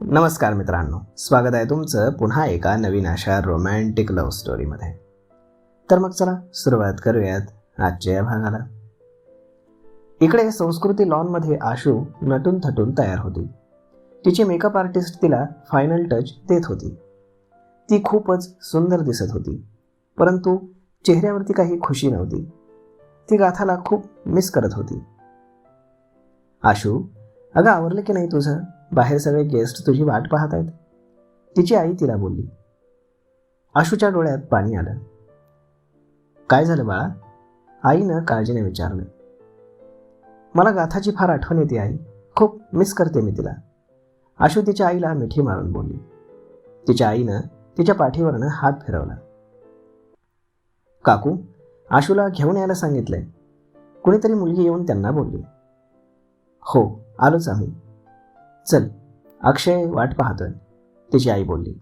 नमस्कार मित्रांनो, स्वागत आहे तुमचं पुन्हा एका नवीन अशा रोमॅन्टिक लव्ह स्टोरीमध्ये. तर मग चला सुरुवात करूयात आजच्या या भागाला. इकडे संस्कृती लॉनमध्ये आशू नटून थटून तयार होती. तिची मेकअप आर्टिस्ट तिला फायनल टच देत होती. ती खूपच सुंदर दिसत होती, परंतु चेहऱ्यावरती काही खुशी नव्हती. ती गाथाला खूप मिस करत होती. आशू, अगं आवरलं की नाही तुझं? बाहेर सगळे गेस्ट तुझी वाट पाहत आहेत, तिची आई तिला बोलली. आशूच्या डोळ्यात पाणी आलं. काय झालं बाळा? आईनं काळजीने विचारलं. मला गाथाची फार आठवण येते आई, खूप मिस करते मी तिला, आशू तिच्या आईला मिठी मारून बोलली. तिच्या आईनं तिच्या पाठीवरनं हात फिरवला. काकू, आशूला घेऊन यायला सांगितलंय, कुणीतरी मुलगी येऊन त्यांना बोलली. हो, आलोच आम्ही. चल, अक्षय वाट पाहतोय, तिची आई बोलली.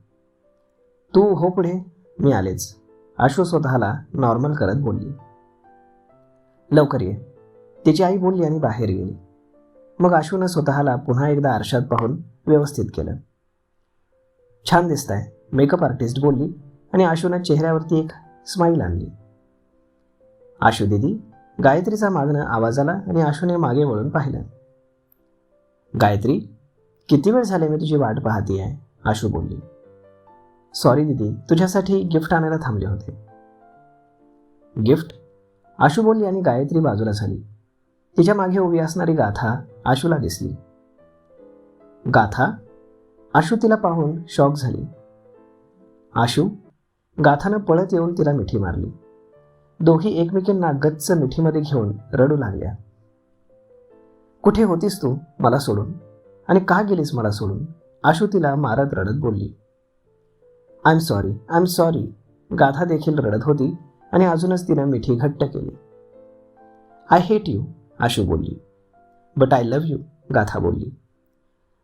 तू हो पुढे, मी आलेच, आशू स्वतःला नॉर्मल करत बोलली. लवकर ये, तिची आई बोलली आणि बाहेर गेली. मग आशूनं स्वतःला पुन्हा एकदा आरशात पाहून व्यवस्थित केलं. छान दिसताय, मेकअप आर्टिस्ट बोलली आणि आशूनं चेहऱ्यावरती एक स्माईल आणली. आशू दीदी, गायत्रीचा मागणं आवाज आला आणि आशूने मागे वळून पाहिलं. गायत्री, किती वेळ झाले मी तुझी वाट पाहती आहे, आशू बोलली. सॉरी दीदी, तुझ्यासाठी गिफ्ट आणायला थांबले होते. गिफ्ट? आशू बोलली आणि गायत्री बाजूला झाली. तिच्या मागे उभी असणारी गाथा आशूला दिसली. गाथा? आशू तिला पाहून शॉक झाली. आशू? गाथानं पळत येऊन तिला मिठी मारली. दोघी एकमेकींना गच्च मिठीमध्ये घेऊन रडू लागल्या. कुठे होतीस तू मला सोडून, आणि का गेलीस मला सोडून, आशू तिला मारत रडत बोलली. आय एम सॉरी, गाथा देखील रडत होती आणि अजूनच तिनं मिठी घट्ट केली. आय हेट यू, आशू बोलली. बट आय लव्ह यू, गाथा बोलली.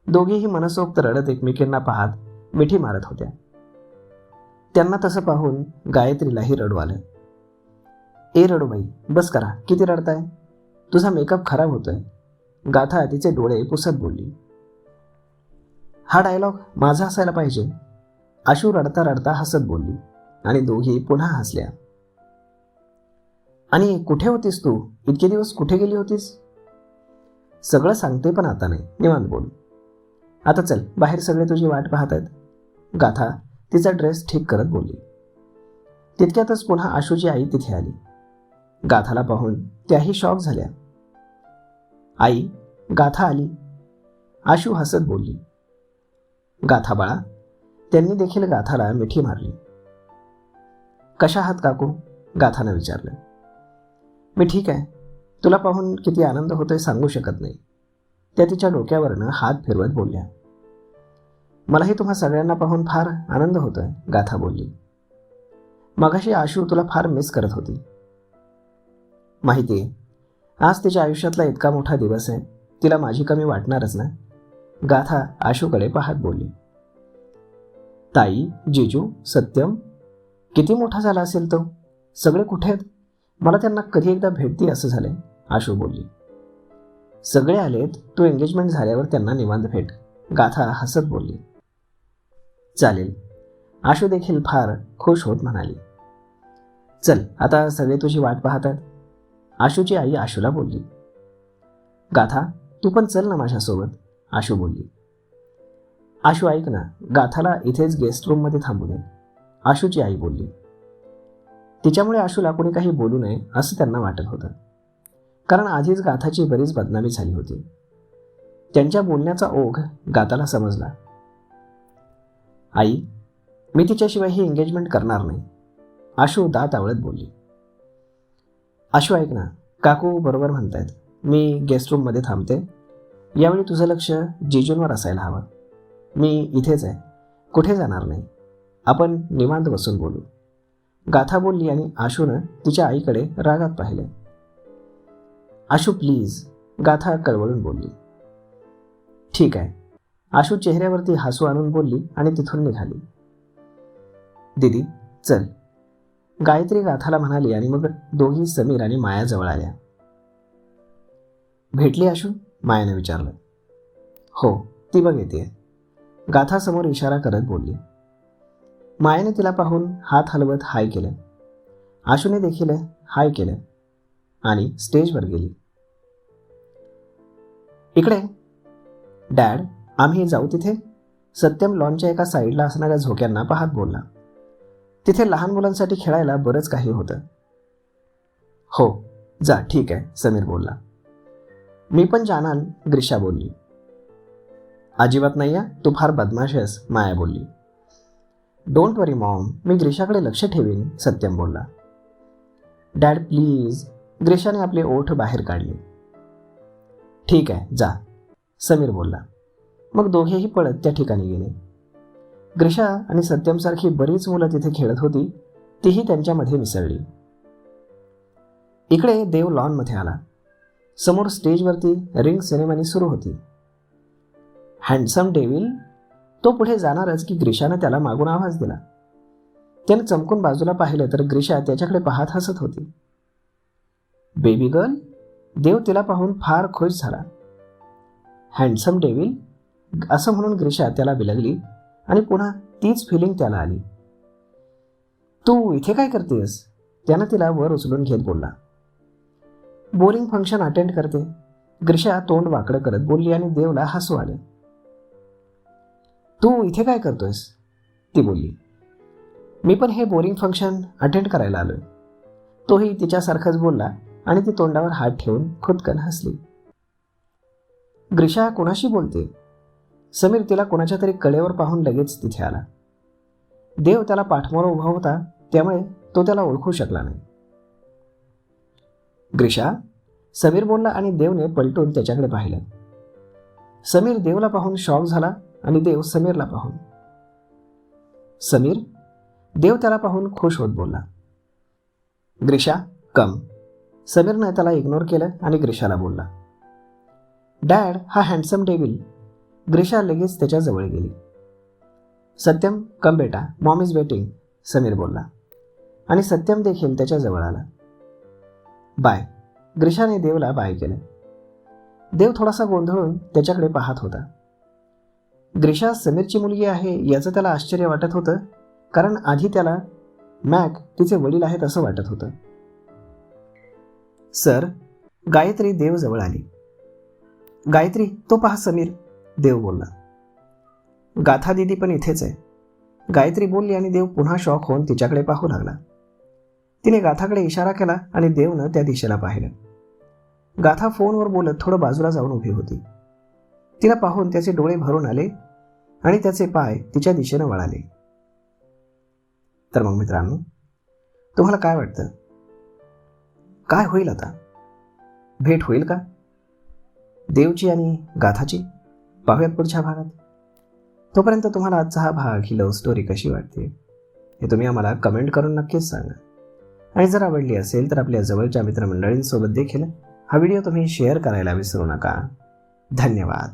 दोघेही मनसोक्त रडत एकमेकींना पाहत मिठी मारत होत्या. त्यांना तसं पाहून गायत्रीलाही रडू आलं. ए रडूबाई, बस करा, किती रडताय, तुझा मेकअप खराब होतोय, गाथा तिचे डोळे पुसत बोलली. हा डायलॉग माझा असायला पाहिजे, आशू रडता रडता हसत बोलली आणि दोघी पुन्हा हसल्या. आणि कुठे होतीस तू, इतके दिवस कुठे गेली होतीस? सगळं सांगते पण आता नाही, निवांत बोल. आता चल, बाहेर सगळे तुझी वाट पाहत आहेत, गाथा तिचा ड्रेस ठीक करत बोलली. तितक्यातच पुन्हा आशूची आई तिथे आली. गाथाला पाहून त्याही शॉक झाल्या. आई, गाथा आली, आशू हसत बोलली. गाथा बाळा, त्यांनी देखील गाथाला मिठी मारली. कशा आहात काकू, गाथानं विचारलं. मी ठीक आहे, तुला पाहून किती आनंद होतोय सांगू शकत नाही, त्या तिच्या डोक्यावरनं हात फिरवत बोलल्या. मलाही तुम्हा सगळ्यांना पाहून फार आनंद होतोय, गाथा बोलली. मगाशी आशू तुला फार मिस करत होती. माहितीये, आज तिच्या आयुष्यातला इतका मोठा दिवस आहे, तिला माझी कमी वाटणारच ना, गाथा आशूकडे पाहत बोलली. ताई, जिजू, सत्यम, किती मोठा झाला असेल तो, सगळे कुठे आहेत, मला त्यांना कधी एकदा भेटती असं झालंय, आशू बोलली. सगळे आलेत, तू एंगेजमेंट झाल्यावर त्यांना निवांत भेट, गाथा हसत बोलली. चालेल, आशू देखील फार खुश होत म्हणाली. चल, आता सगळे तुझी वाट पाहतात, आशूची आई आशूला बोलली. गाथा, तू पण चल ना माझ्यासोबत, आशू बोलली. आशू ऐक ना, गाथाला इथेच गेस्ट रूममध्ये थांबू दे, आशूची आई बोलली. तिच्यामुळे आशूला कोणी काही बोलू नये असं त्यांना वाटत होतं, कारण आधीच गाथाची बरीच बदनामी झाली होती. त्यांच्या बोलण्याचा ओघ गाथाला समजला. आई, मी तिच्याशिवाय ही एंगेजमेंट करणार नाही, आशू दात आवळत बोलली. आशू ऐक ना, काकू बरोबर म्हणतायत, मी गेस्ट रूममध्ये थांबते, यावेळी तुझं लक्ष जिजूंवर असायला हवं, मी इथेच आहे, कुठे जाणार नाही, आपण निवांत बसून बोलू, गाथा बोलली आणि आशूनं तिच्या आईकडे रागात पाहिले. आशू प्लीज, गाथा कळवळून बोलली. ठीक आहे, आशू चेहऱ्यावरती हसू आणून बोलली आणि तिथून निघाली. दीदी चल, गायत्री गाथाला म्हणाली आणि मग दोघी समीर आणि माया जवळ आल्या. भेटली आशू, मायाने विचारलं. हो, ती बघ येते. गाथासमोर इशारा करत बोलली. मायाने तिला पाहून हात हलवत हाय केलं. आशूने देखील हाय केलं आणि स्टेजवर गेली. इकडे डॅड, आम्ही जाऊ तिथे? सत्यम लॉनच्या एका साईडला असणाऱ्या झोक्यांना पाहत बोलला. तिथे लहान मुलांसाठी खेळायला बरंच काही होतं. हो जा, ठीक आहे, समीर बोलला. मी पण जाणार, ग्रीषा बोलली. अजिबात नाही या, तू फार बदमाश आहेस, माया बोलली. डोंट वरी मॉम, मी ग्रीषाकडे लक्ष ठेवीन, सत्यम बोलला. डॅड प्लीज, ग्रीषाने आपले ओठ बाहेर काढले. ठीक आहे, जा, समीर बोलला. मग दोघेही पळत त्या ठिकाणी गेले. ग्रीषा आणि सत्यमसारखी बरीच मुलं तिथे खेळत होती, तीही त्यांच्यामध्ये मिसळली. इकडे देव लॉनमध्ये आला. समोर स्टेजवरती रिंग सेरेमनी सुरू होती. हँडसम डेव्हिल, तो पुढे जाणारच की ग्रीषानं त्याला मागून आवाज दिला. त्याने चमकून बाजूला पाहिलं तर ग्रीषा त्याच्याकडे पाहत हसत होती. बेबी गर्ल, देव तिला पाहून फार खुश झाला. हँडसम डेव्हिल असं म्हणून ग्रीषा त्याला बिलगली आणि पुन्हा तीच फिलिंग त्याला आली. तू इथे काय करतेस? त्यानं तिला वर उचलून घेत बोलला. बोरिंग फंक्शन अटेंड करते, ग्रीषा तोंड वाकडं करत बोलली आणि देवला हसू आले. तू इथे काय करतोयस? ती बोलली. मी पण हे बोरिंग फंक्शन अटेंड करायला आलोय. तोही तिच्यासारखाच बोलला आणि ती तोंडावर हात ठेवून खुदकन हसली. ग्रीषा कोणाशी बोलते? समीर तिला कोणाच्या तरी कडेवर पाहून लगेच तिथे आला. देव त्याला पाठमोर उभा होता, त्यामुळे तो त्याला ओळखू शकला नाही. ग्रीषा, समीर बोलला आणि देवने पलटून त्याच्याकडे पाहिलं. समीर देवला पाहून शॉक झाला आणि देव समीरला पाहून. समीर, देव त्याला पाहून खुश होत बोलला. ग्रीषा कम. समीरनं त्याला इग्नोर केलं आणि ग्रीषाला बोलला. डॅड, हा हँडसम डेव्हिल. ग्रीषा लगेच त्याच्या जवळ गेली. सत्यम कम बेटा, मॉम इज वेटिंग, समीर बोलला आणि सत्यम देखील त्याच्या जवळ आला. बाय. ग्रीषाने देवला बाय केलं. देव थोडासा गोंधळून त्याच्याकडे पाहत होता. ग्रीषा समीरची मुलगी आहे याचं त्याला आश्चर्य वाटत होतं, कारण आधी त्याला मॅक तिचे वडील आहेत असं वाटत होतं. सर, गायत्री देव जवळ आली. गायत्री, तो पहा समीर, देव बोलला. गाथा दिदी पण इथेच आहे, गायत्री बोलली आणि देव पुन्हा शॉक होऊन तिच्याकडे पाहू लागला. तिने गाथाकडे इशारा केला आणि देवनं त्या दिशेला पाहिलं. गाथा फोनवर बोलत थोडं बाजूला जाऊन उभी होती. तिला पाहून त्याचे डोळे भरून आले आणि त्याचे पाय तिच्या दिशेनं वळाले. तर मग मित्रांनो, तुम्हाला काय वाटतं? काय होईल आता? भेट होईल का देवची आणि गाथाची? पाहूयात पुढच्या भागात. तोपर्यंत तुम्हाला आजचा हा भाग, ही लव्ह स्टोरी कशी वाटते हे तुम्ही आम्हाला कमेंट करून नक्कीच सांगा. आणि जर आवडली असेल तर आपल्या जवळच्या मित्रमंडळींसोबत देखील हा व्हिडिओ तुम्ही शेअर करायला विसरू नका. धन्यवाद.